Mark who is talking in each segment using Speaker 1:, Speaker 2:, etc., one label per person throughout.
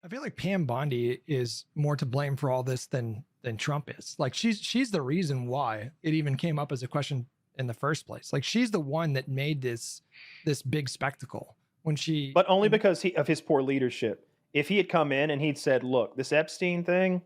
Speaker 1: I feel like Pam Bondi is more to blame for all this than Trump is. Like she's the reason why it even came up as a question in the first place. Like she's the one that made this big spectacle when she.
Speaker 2: But only because of his poor leadership. If he had come in and he'd said, "Look, this Epstein thing,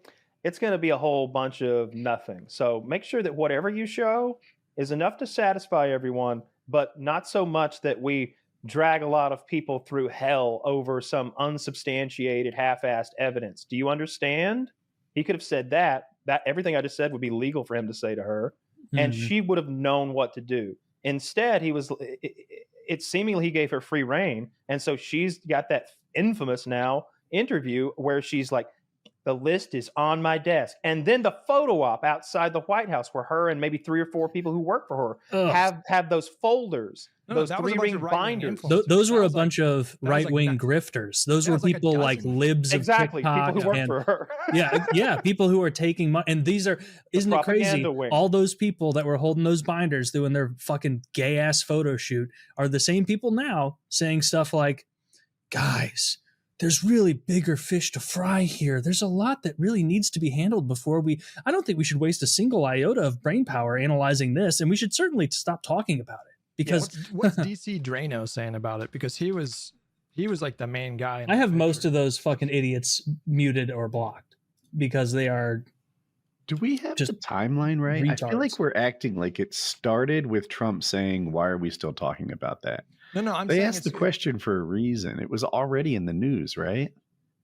Speaker 2: it's going to be a whole bunch of nothing. So make sure that whatever you show is enough to satisfy everyone, but not so much that we drag a lot of people through hell over some unsubstantiated, half-assed evidence. Do you understand?" He could have said that. That everything I just said would be legal for him to say to her, and she would have known what to do. Instead, it seemingly he gave her free reign, and so she's got that infamous now interview where she's like, "The list is on my desk," and then the photo op outside the White House where her and maybe 3 or 4 people who work for her have those folders, those 3-ring binders.
Speaker 3: Those were a bunch of right-wing grifters. Those were people like libs of
Speaker 2: exactly
Speaker 3: TikTok
Speaker 2: people who work for her.
Speaker 3: yeah, people who are taking money. And these are, isn't it crazy?
Speaker 2: Wing.
Speaker 3: All those people that were holding those binders doing their fucking gay ass photo shoot are the same people now saying stuff like, "Guys, there's really bigger fish to fry here. There's a lot that really needs to be handled before I don't think we should waste a single iota of brain power analyzing this. And we should certainly stop talking about it." Because
Speaker 1: what's DC Drano saying about it? Because he was like the main guy.
Speaker 3: I have most of those fucking idiots muted or blocked because they are.
Speaker 4: Do we have the timeline right?
Speaker 3: Retards.
Speaker 4: I feel like we're acting like it started with Trump saying, "Why are we still talking about that?"
Speaker 1: No,
Speaker 4: they asked the question for a reason. It was already in the news, right?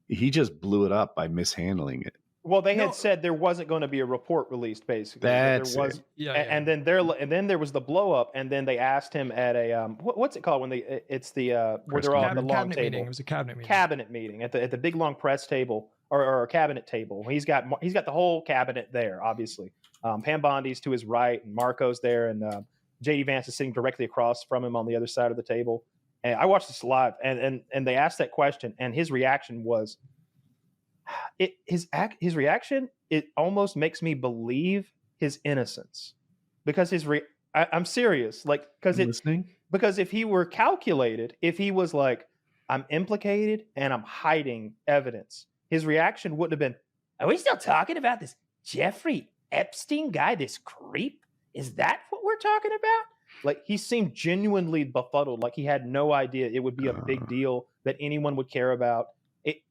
Speaker 4: He just blew it up by mishandling it.
Speaker 2: Well, they had said there wasn't going to be a report released, basically.
Speaker 4: That's
Speaker 2: there was,
Speaker 4: it.
Speaker 1: Yeah,
Speaker 2: and then there was the blow up, and then they asked him at a what's it called when it's the where they're all at the long table.
Speaker 1: Meeting. It was a cabinet meeting.
Speaker 2: Cabinet meeting at the big long press table or a cabinet table. He's got the whole cabinet there, obviously. Pam Bondi's to his right, and Marco's there, and JD Vance is sitting directly across from him on the other side of the table. And I watched this live, and they asked that question, and his reaction was. His reaction, it almost makes me believe his innocence, because I'm serious, like because if he were calculated, if he was like, "I'm implicated and I'm hiding evidence," his reaction wouldn't have been, "Are we still talking about this Jeffrey Epstein guy, this creep? Is that what we're talking about?" Like, he seemed genuinely befuddled, like he had no idea it would be a big deal that anyone would care about it.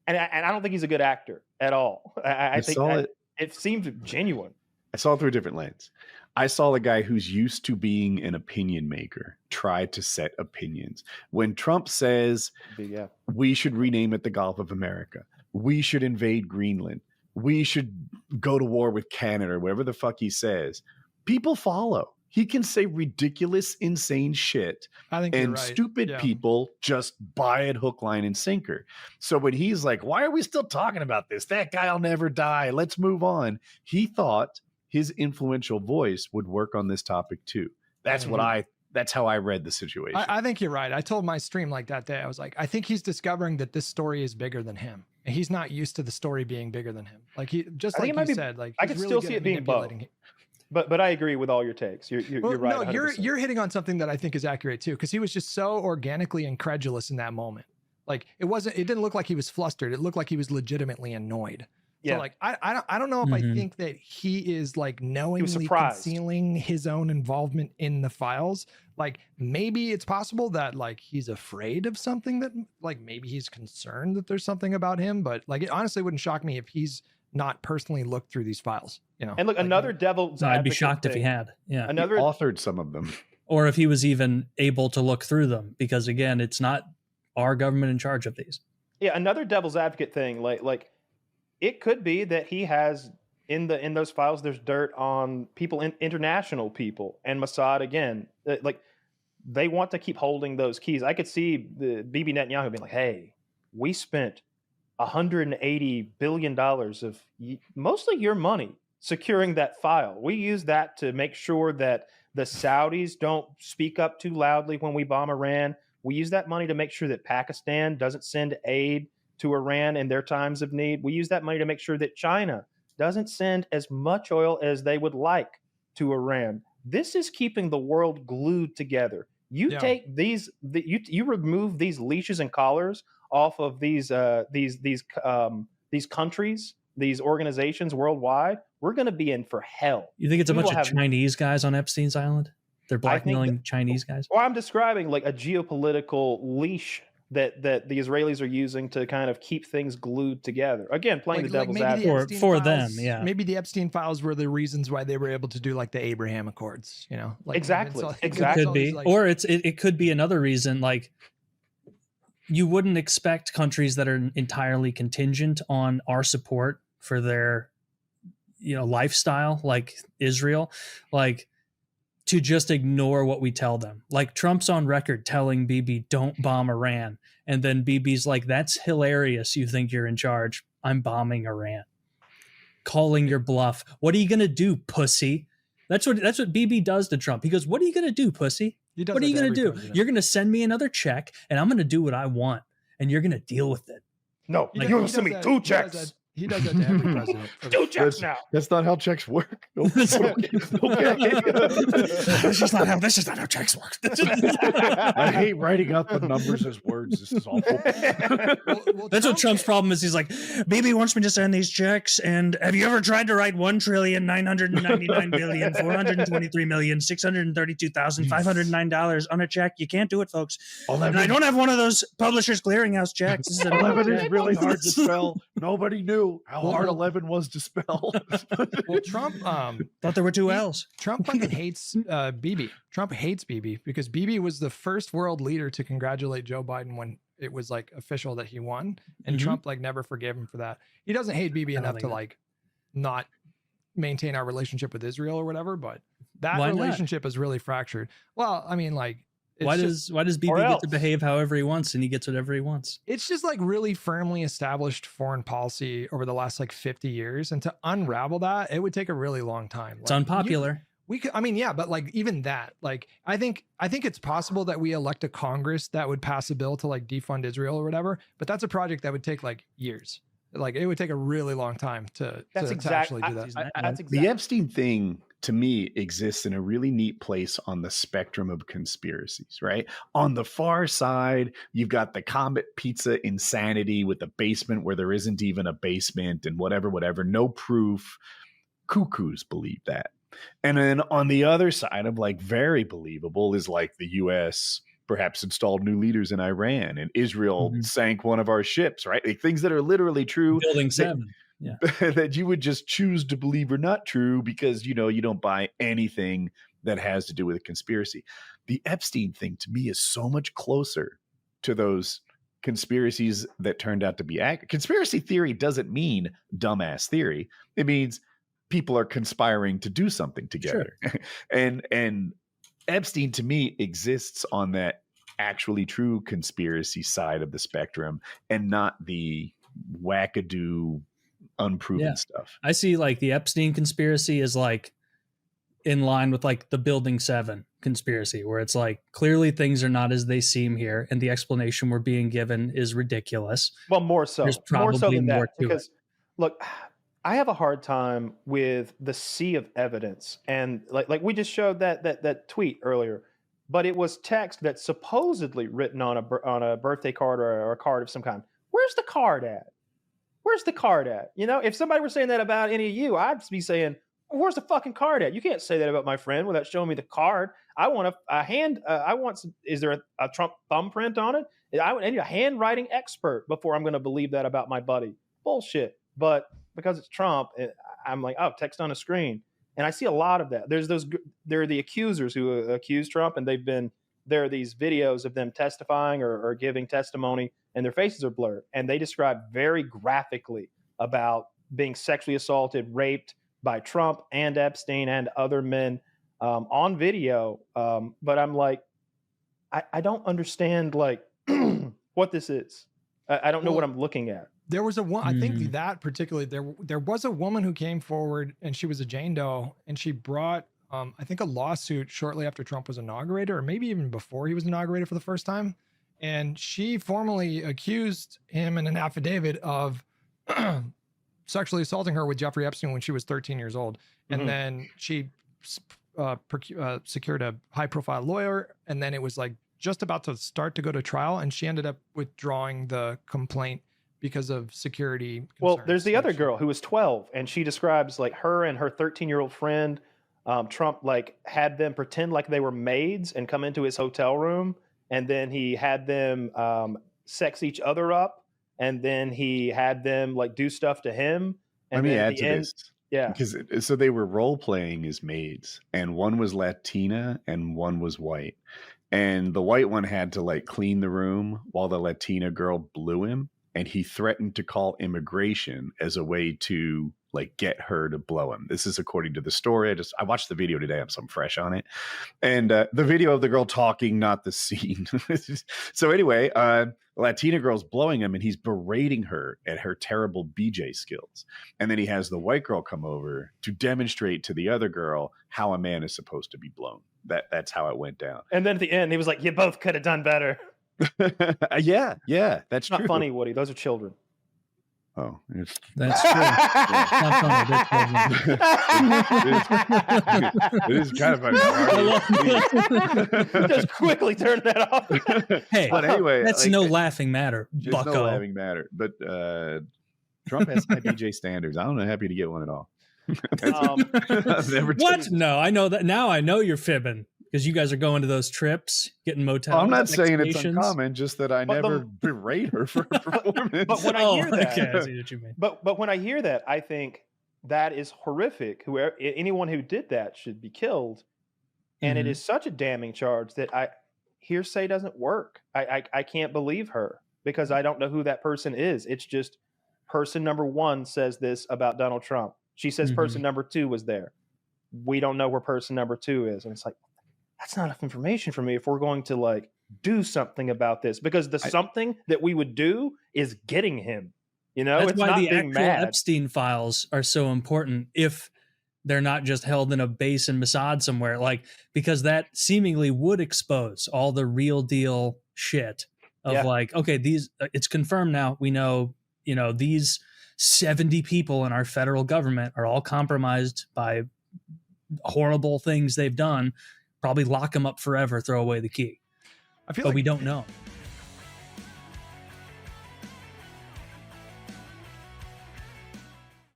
Speaker 2: And I don't think he's a good actor at all. I think it seemed genuine.
Speaker 4: I saw it through a different lens. I saw a guy who's used to being an opinion maker try to set opinions. When Trump says we should rename it the Gulf of America, we should invade Greenland, we should go to war with Canada, or whatever the fuck he says, people follow. He can say ridiculous, insane shit, and stupid people just buy it hook, line, and sinker. So when he's like, "Why are we still talking about this? That guy'll never die. Let's move on." He thought his influential voice would work on this topic too. That's that's how I read the situation.
Speaker 1: I think you're right. I told my stream like that day, I was like, I think he's discovering that this story is bigger than him. And he's not used to the story being bigger than him. Like said, like
Speaker 2: I could still see it being both. But I agree with all your takes. You're right.
Speaker 1: No, you're hitting on something that I think is accurate too, because he was just so organically incredulous in that moment. Like it didn't look like he was flustered. It looked like he was legitimately annoyed. Yeah. So like I don't know if I think that he is like knowingly concealing his own involvement in the files. Like maybe it's possible that like he's afraid of something, that like maybe he's concerned that there's something about him. But like it honestly wouldn't shock me if he's not personally looked through these files, you know.
Speaker 2: And look, another devil's
Speaker 3: I'd be shocked if he had. Yeah.
Speaker 4: He authored some of them.
Speaker 3: Or if he was even able to look through them, because again, it's not our government in charge of these.
Speaker 2: Yeah, another devil's advocate thing, like it could be that he has in those files there's dirt on people, international people, and Mossad again. Like they want to keep holding those keys. I could see the Bibi Netanyahu being like, "Hey, we spent $180 billion of mostly your money securing that file. We use that to make sure that the Saudis don't speak up too loudly when we bomb Iran. We use that money to make sure that Pakistan doesn't send aid to Iran in their times of need. We use that money to make sure that China doesn't send as much oil as they would like to Iran. This is keeping the world glued together. You take these, you remove these leashes and collars off of these countries, these organizations worldwide, we're going to be in for hell.
Speaker 3: You think it's a bunch of Chinese guys on Epstein's island? They're blackmailing Chinese guys?
Speaker 2: Or I'm describing like a geopolitical leash that the Israelis are using to kind of keep things glued together. Again, playing the devil's advocate
Speaker 3: for them. Yeah,
Speaker 1: maybe the Epstein files were the reasons why they were able to do like the Abraham Accords. Like
Speaker 2: exactly.
Speaker 3: It could be, or it could be another reason. Like, you wouldn't expect countries that are entirely contingent on our support for their, lifestyle, like Israel, like, to just ignore what we tell them. Like, Trump's on record telling Bibi, don't bomb Iran. And then Bibi's like, that's hilarious. You think you're in charge. I'm bombing Iran. Calling your bluff. What are you going to do, pussy? That's what Bibi does to Trump. He goes, what are you going to do, pussy? What are you going to do? President. You're going to send me another check and I'm going to do what I want. And you're going to deal with it.
Speaker 2: No, you're going to send me 2 checks.
Speaker 1: He does that to every president.
Speaker 2: 2 checks now.
Speaker 4: That's not how checks work.
Speaker 3: This is not how checks work.
Speaker 4: I hate writing out the numbers as words. This is awful.
Speaker 3: That's what Trump's problem is. He's like, Bibi wants me to send these checks. And have you ever tried to write $1,999,423,632,509 on a check? You can't do it, folks. And I don't have one of those Publishers Clearinghouse checks.
Speaker 4: 11 is really hard to spell. Nobody knew how hard 11 was to spell.
Speaker 1: Well, Trump
Speaker 3: thought there were 2 L's.
Speaker 1: Trump fucking hates Bibi. Trump hates Bibi because Bibi was the first world leader to congratulate Joe Biden when it was like official that he won, and Trump like never forgave him for that. He doesn't hate Bibi enough to like not maintain our relationship with Israel or whatever, but that relationship is really fractured. Well, I mean, like,
Speaker 3: why does Bibi get to behave however he wants and he gets whatever he wants?
Speaker 1: It's just like really firmly established foreign policy over the last like 50 years. And to unravel that, it would take a really long time.
Speaker 3: It's unpopular.
Speaker 1: But like even that, like, I think it's possible that we elect a Congress that would pass a bill to like defund Israel or whatever, but that's a project that would take like years. Like, it would take a really long time to actually do that.
Speaker 4: The Epstein thing, to me, exists in a really neat place on the spectrum of conspiracies, right? On the far side, you've got the Comet Pizza insanity with a basement where there isn't even a basement and whatever, no proof. Cuckoos believe that. And then on the other side of like very believable is like the US perhaps installed new leaders in Iran and Israel sank one of our ships, right? Like things that are literally true.
Speaker 3: Building 7. Yeah.
Speaker 4: That you would just choose to believe are not true because, you don't buy anything that has to do with a conspiracy. The Epstein thing to me is so much closer to those conspiracies that turned out to be accurate. Conspiracy theory doesn't mean dumbass theory. It means people are conspiring to do something together. Sure. And Epstein to me exists on that actually true conspiracy side of the spectrum and not the wackadoo unproven stuff.
Speaker 3: I see like the Epstein conspiracy is like in line with like the Building 7 conspiracy, where it's like clearly things are not as they seem here and the explanation we're being given is ridiculous.
Speaker 2: Well, more so.
Speaker 3: There's probably
Speaker 2: more so than
Speaker 3: more
Speaker 2: that,
Speaker 3: to
Speaker 2: because
Speaker 3: it.
Speaker 2: Look, I have a hard time with the sea of evidence, and like we just showed that tweet earlier, but it was text that's supposedly written on a birthday card or a card of some kind. Where's the card at? Where's the card at? If somebody were saying that about any of you, I'd be saying, where's the fucking card at? You can't say that about my friend without showing me the card. I want a hand. Is there a Trump thumbprint on it? I need a handwriting expert before I'm going to believe that about my buddy. Bullshit. But because it's Trump, I'm like, oh, text on a screen. And I see a lot of that. There are the accusers who accuse Trump, and there are these videos of them testifying or giving testimony, and their faces are blurred. And they describe very graphically about being sexually assaulted, raped by Trump and Epstein and other men on video. But I'm like, I don't understand like what this is. I don't know what I'm looking at.
Speaker 1: There was I think that particularly, there was a woman who came forward, and she was a Jane Doe, and she brought, I think, a lawsuit shortly after Trump was inaugurated, or maybe even before he was inaugurated for the first time. And she formally accused him in an affidavit of sexually assaulting her with Jeffrey Epstein when she was 13 years old. And then she secured a high profile lawyer. And then it was like just about to start to go to trial, and she ended up withdrawing the complaint because of security concerns.
Speaker 2: Well, there's the other girl who was 12, and she describes like her and her 13-year-old friend. Trump like had them pretend like they were maids and come into his hotel room, and then he had them sex each other up, and then he had them like do stuff to him. And
Speaker 4: let me add to this.
Speaker 2: Yeah,
Speaker 4: because so they were role playing as maids, and one was Latina and one was white, and the white one had to like clean the room while the Latina girl blew him, and he threatened to call immigration as a way to like get her to blow him. This is according to the story. I watched the video today. I'm fresh on it. And the video of the girl talking, not the scene. So anyway, Latina girl's blowing him, and he's berating her at her terrible BJ skills. And then he has the white girl come over to demonstrate to the other girl how a man is supposed to be blown. That's how it went down.
Speaker 2: And then at the end, he was like, you both could have done better.
Speaker 4: Yeah, that's
Speaker 2: not
Speaker 4: true.
Speaker 2: funny, Woody. Those are children.
Speaker 4: Oh,
Speaker 3: that's true. Not funny.
Speaker 4: It is kind of funny.
Speaker 2: Just quickly turn that off.
Speaker 3: Hey,
Speaker 4: but anyway,
Speaker 3: that's like, no laughing matter. Bucko.
Speaker 4: No laughing matter. But Trump has high BJ standards. I'm not happy to get one at all.
Speaker 3: What? No, I know that now. I know you're fibbing. Because you guys are going to those trips, getting motel.
Speaker 4: I'm not saying it's uncommon, just that I never berate her for her performance.
Speaker 2: But when I hear that,
Speaker 3: okay, I see what you mean.
Speaker 2: But when I hear that, I think that is horrific. Anyone who did that should be killed, and it is such a damning charge that hearsay doesn't work. I can't believe her because I don't know who that person is. It's just person number 1 says this about Donald Trump. She says person number 2 was there. We don't know where person number 2 is, and it's like, that's not enough information for me if we're going to like do something about this, because the something that we would do is getting him, you know.
Speaker 3: That's
Speaker 2: it's
Speaker 3: why
Speaker 2: not
Speaker 3: the
Speaker 2: being
Speaker 3: actual
Speaker 2: mad.
Speaker 3: Epstein files are so important if they're not just held in a base in Mossad somewhere, like, because that seemingly would expose all the real deal shit of like, okay, it's confirmed now. We know, these 70 people in our federal government are all compromised by horrible things they've done. Probably lock them up forever, throw away the key. But we don't know.